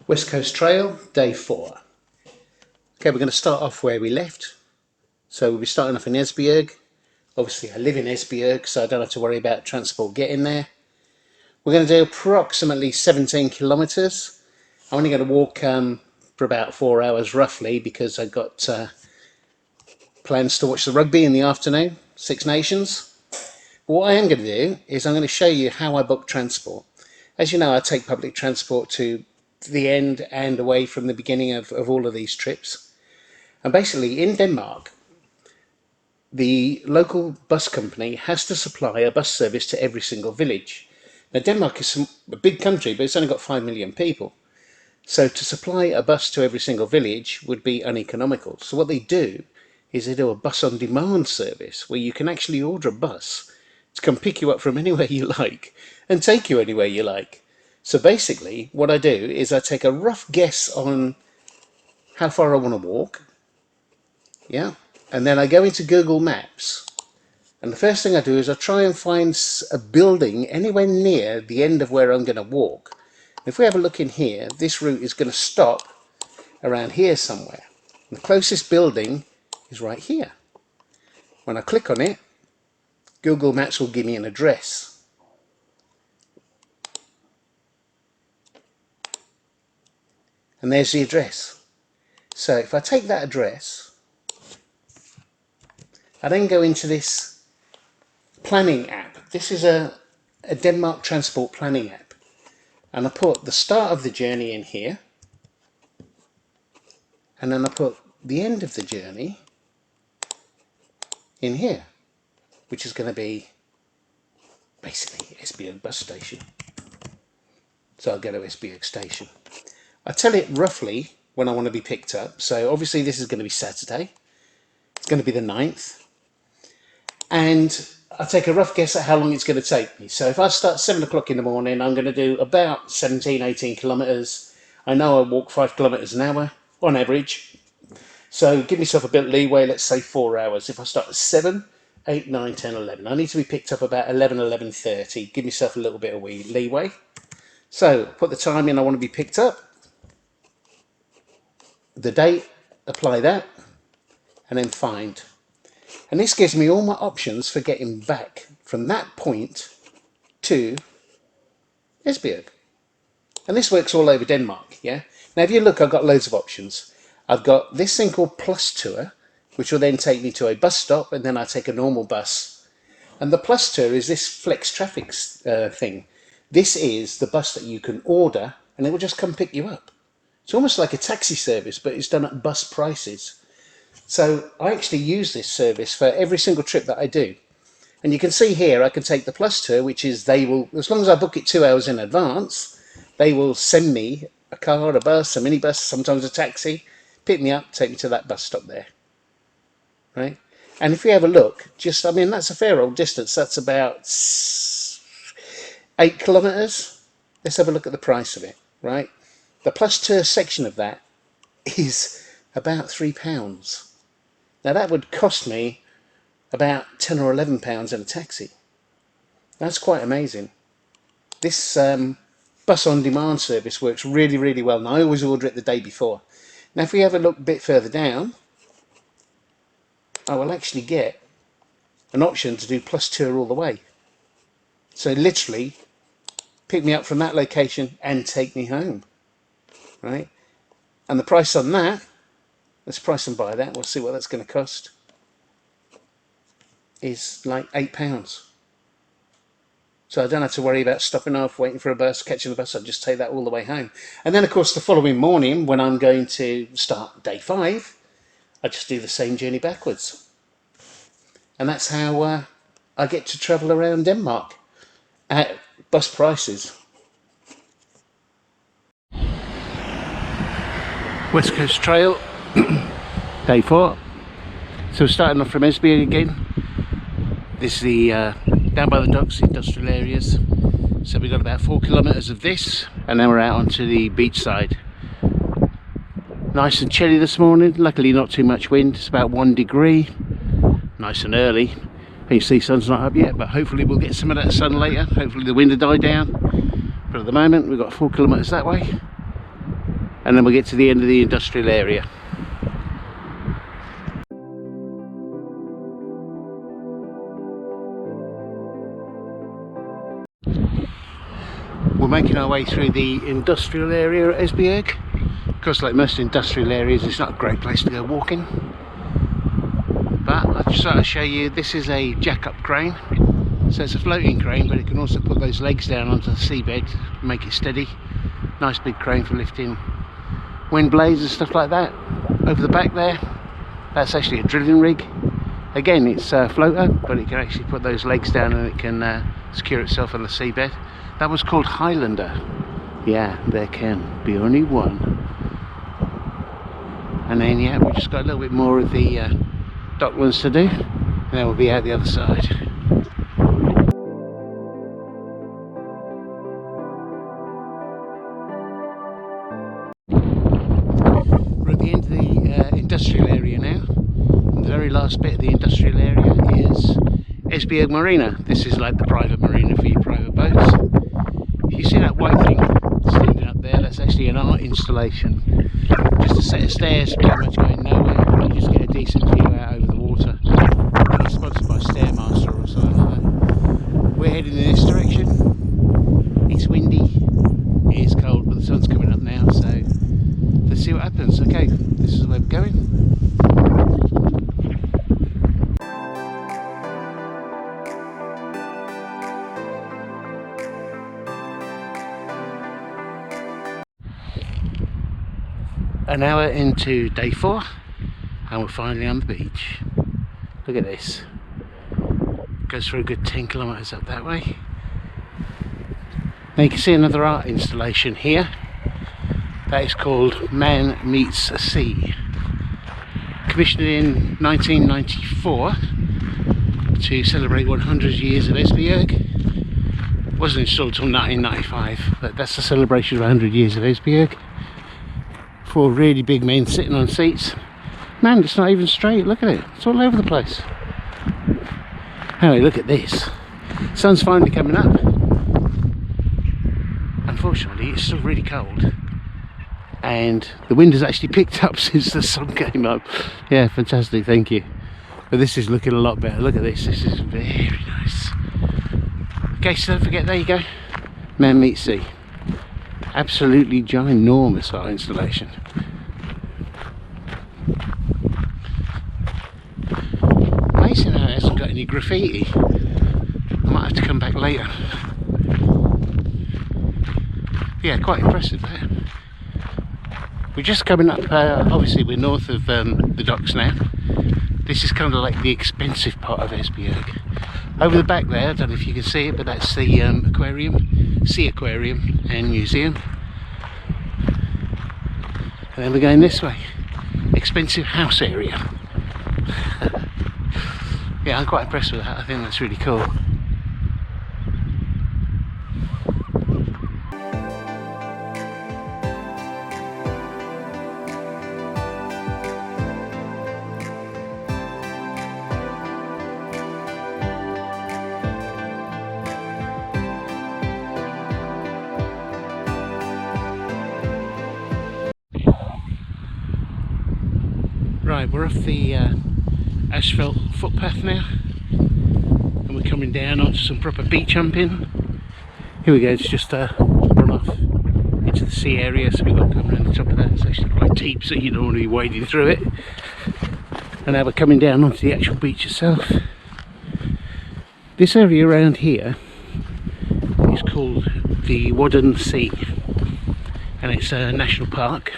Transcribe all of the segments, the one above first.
West Coast Trail, day 4. Okay, we're going to start off where we left. So we'll be starting off in Esbjerg. Obviously I live in Esbjerg, so I don't have to worry about transport getting there. We're going to do approximately 17 kilometres. I'm only going to walk for about 4 hours roughly, because I've got plans to watch the rugby in the afternoon, Six Nations. But what I am going to do is I'm going to show you how I book transport. As you know, I take public transport to the end and away from the beginning of all of these trips. And basically in Denmark, the local bus company has to supply a bus service to every single village. Now Denmark is a big country, but it's only got 5 million people. So to supply a bus to every single village would be uneconomical. So what they do is they do a bus on demand service where you can actually order a bus to come pick you up from anywhere you like and take you anywhere you like. So basically what I do is I take a rough guess on how far I want to walk, yeah, and then I go into Google Maps, and the first thing I do is I try and find a building anywhere near the end of where I'm going to walk. If we have a look in here, this route is going to stop around here somewhere. The closest building is right here. When I click on it, Google Maps will give me an address. And there's the address. So if I take that address, I then go into this planning app. This is a Denmark transport planning app. And I put the start of the journey in here. And then I put the end of the journey in here, which is going to be basically Esbjerg bus station. So I'll go to Esbjerg station. I tell it roughly when I want to be picked up. So obviously this is going to be Saturday. It's going to be the 9th. And I take a rough guess at how long it's going to take me. So if I start 7 o'clock in the morning, I'm going to do about 17, 18 kilometres. I know I walk 5 kilometres an hour on average. So give myself a bit of leeway, let's say 4 hours. If I start at 7, 8, 9, 10, 11. I need to be picked up about 11, 11:30. Give myself a little bit of leeway. So put the time in I want to be picked up. The date, apply that, and then find. And this gives me all my options for getting back from that point to Esbjerg. And this works all over Denmark, yeah? Now if you look, I've got loads of options. I've got this thing called Plus Tour, which will then take me to a bus stop, and then I take a normal bus. And the Plus Tour is this flex traffic thing. This is the bus that you can order, and it will just come pick you up. It's almost like a taxi service, but it's done at bus prices. So I actually use this service for every single trip that I do. And you can see here, I can take the Plus Tour, which is they will, as long as I book it 2 hours in advance, they will send me a car, a bus, a minibus, sometimes a taxi, pick me up, take me to that bus stop there. Right? And if you have a look, I mean, that's a fair old distance. That's about 8 kilometres. Let's have a look at the price of it, right? The Plus Tour section of that is about £3. Now that would cost me about £10 or £11 in a taxi. That's quite amazing. This bus on demand service works really, really well, and I always order it the day before. Now if we have a look a bit further down, I will actually get an option to do Plus Tour all the way. So literally pick me up from that location and take me home, right? And the price on that, let's price and buy that, we'll see what that's going to cost, is like £8. So I don't have to worry about stopping off, waiting for a bus, catching the bus. I'll just take that all the way home. And then of course the following morning, when I'm going to start day 5, I just do the same journey backwards. And that's how I get to travel around Denmark at bus prices. West Coast Trail, day 4. So we're starting off from Esbjerg again. This is the down by the docks, industrial areas. So we've got about 4 kilometres of this, and then we're out onto the beach side. Nice and chilly this morning, luckily not too much wind, it's about 1 degree. Nice and early. You see sun's not up yet, but hopefully we'll get some of that sun later. Hopefully the wind will die down. But at the moment we've got 4 kilometres that way. and then we'll get to the end of the industrial area. We're making our way through the industrial area at Esbjerg. Of course, like most industrial areas, it's not a great place to go walking. But I just thought I'd show you, this is a jack-up crane. So it's a floating crane, but it can also put those legs down onto the seabed and make it steady. Nice big crane for lifting wind blades and stuff like that. Over the back there, that's actually a drilling rig. Again, it's a floater, but it can actually put those legs down and it can secure itself on the seabed. That was called Highlander. Yeah, there can be only one. And then yeah, we've just got a little bit more of the docklands to do, and then we'll be out the other side. We're at the end of the industrial area now. And the very last bit of the industrial area is Esbjerg Marina. This is like the private marina for your private boats. You see that white thing standing up there? That's actually an art installation. Just a set of stairs, pretty much going nowhere. You just get a decent view out over the water. I think it's sponsored by Stairmaster or something like that. We're heading in this direction. It's windy, it is cold, but the sun's coming up now, so let's see what happens. Okay, this is where we're going. An hour into day 4 and we're finally on the beach. Look at this. Goes for a good 10 kilometres up that way. Now you can see another art installation here. That is called Man Meets a Sea. Commissioned in 1994 to celebrate 100 years of Esbjerg. Wasn't installed until 1995, but that's the celebration of 100 years of Esbjerg. 4 really big men sitting on seats. Man, it's not even straight, look at it, it's all over the place. Anyway, look at this. Sun's finally coming up. Unfortunately, it's still really cold. And the wind has actually picked up since the sun came up. Yeah, fantastic, thank you. But this is looking a lot better, look at this, this is very nice. Okay, so don't forget, there you go. Man Meets Sea. Absolutely ginormous art installation. Amazing how it hasn't got any graffiti. I might have to come back later. Yeah, quite impressive there. We're just coming up, obviously we're north of the docks now. This is kind of like the expensive part of Esbjerg. Over the back there, I don't know if you can see it, but that's the aquarium, sea aquarium and museum. And then we're going this way, expensive house area. Yeah, I'm quite impressed with that, I think that's really cool. Right, we're off the asphalt footpath now and we're coming down onto some proper beach humping. Here we go, it's just run off into the sea area, so we've got to come around the top of that. It's actually quite deep, so you don't want to be wading through it. And now we're coming down onto the actual beach itself. This area around here is called the Wadden Sea and it's a national park.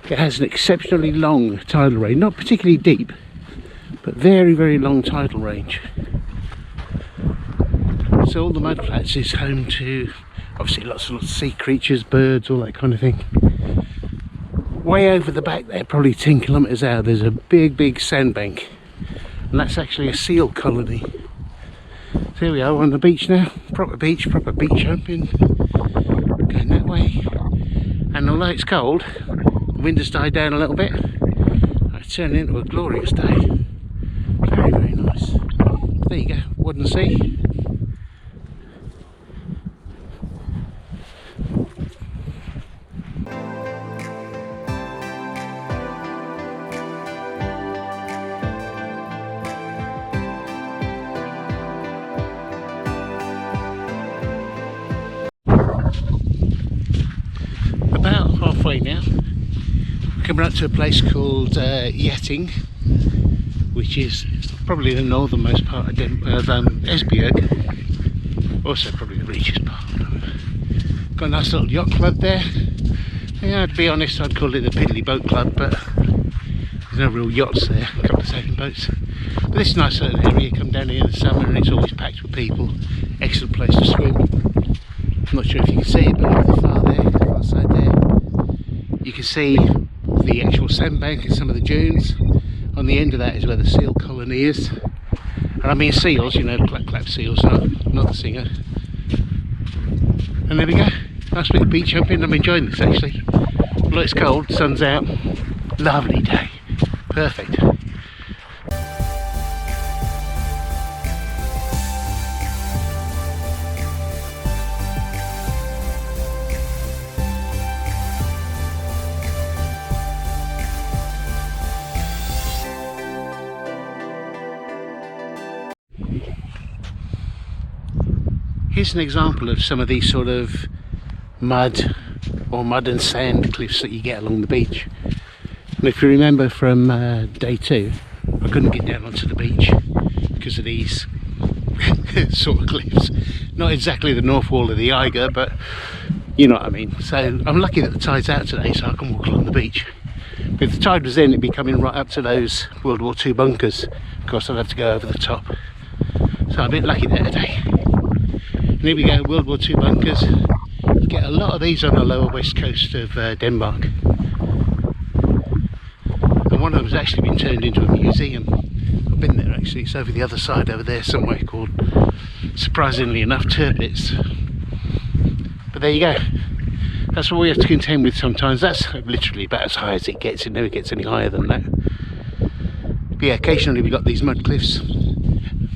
It has an exceptionally long tidal range, not particularly deep, but very, very long tidal range. So all the mudflats is home to obviously lots of sea creatures, birds, all that kind of thing. Way over the back there, probably 10 kilometres out, there's a big sandbank, and that's actually a seal colony. So here we are on the beach now, proper beach humping, going that way. And although it's cold, the wind has died down a little bit. It's turning into a glorious day. Very, very nice. There you go, Wadden Sea. Came right to a place called Yetting, which is probably the northernmost part of Esbjerg, also probably the richest part. Got a nice little yacht club there. Yeah, to be honest, I'd call it a piddly boat club, but there's no real yachts there, a couple of sailing boats. But this is a nice little area. Come down here in the summer and it's always packed with people. Excellent place to swim. I'm not sure if you can see it, but over the far there, the far side there, you can see the actual sandbank and some of the dunes. On the end of that is where the seal colony is. And I mean seals, you know, clap clap seals, not the singer. And there we go. Nice bit of beach jumping. I'm enjoying this actually. Although it's cold, sun's out. Lovely day. Perfect. Here's an example of some of these sort of mud and sand cliffs that you get along the beach. And if you remember from day 2, I couldn't get down onto the beach because of these sort of cliffs. Not exactly the north wall of the Eiger, but you know what I mean. So I'm lucky that the tide's out today so I can walk along the beach. But if the tide was in, it'd be coming right up to those World War II bunkers. Of course I'd have to go over the top. So I'm a bit lucky there today. And here we go, World War II bunkers. You get a lot of these on the lower west coast of Denmark. And one of them's actually been turned into a museum. I've been there actually, it's over the other side over there somewhere called, surprisingly enough, Tirpitz. But there you go. That's what we have to contend with sometimes. That's literally about as high as it gets. It never gets any higher than that. But yeah, occasionally we've got these mud cliffs,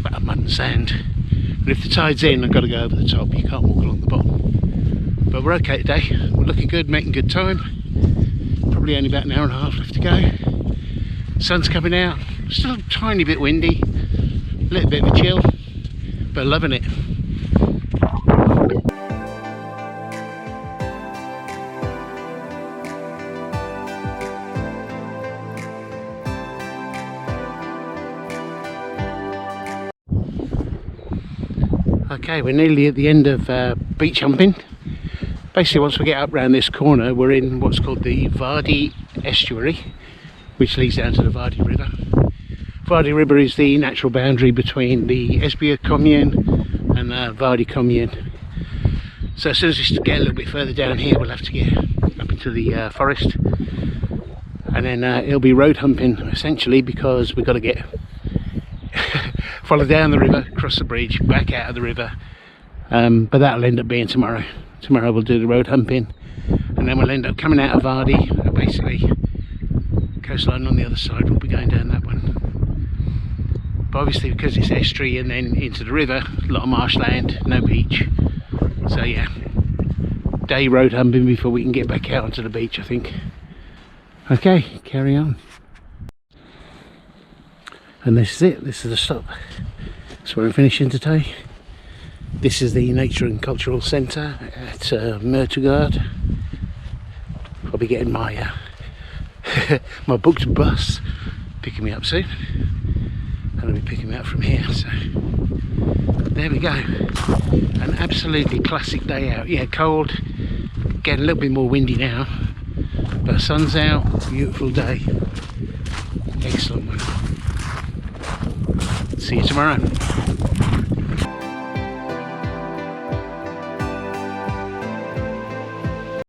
about mud and sand. But if the tide's in, I've got to go over the top. You can't walk along the bottom. But we're okay today. We're looking good, making good time. Probably only about an hour and a half left to go. Sun's coming out. Still a tiny bit windy. A little bit of a chill, but loving it. Okay, we're nearly at the end of beach humping. Basically, once we get up round this corner, we're in what's called the Vardy estuary, which leads down to the Vardy River. Vardy River is the natural boundary between the Esbjerg commune and Vardy commune. So as soon as we get a little bit further down here, we'll have to get up into the forest. And then it'll be road humping, essentially, because we've got to get follow down the river, cross the bridge, back out of the river, but that'll end up being tomorrow. Tomorrow we'll do the road humping, and then we'll end up coming out of Vardy, basically coastline on the other side. We'll be going down that one, but obviously because it's estuary and then into the river, a lot of marshland, no beach. So yeah, day road humping before we can get back out onto the beach, I think. Okay, carry on. And this is it, this is the stop. That's where I'm finishing today. This is the Nature and Cultural Centre at Mørtugard. I'll be getting my my booked bus picking me up soon. And I'll be picking me up from here, so there we go. An absolutely classic day out. Yeah, cold, getting a little bit more windy now, but sun's out, beautiful day. Excellent one. See you tomorrow.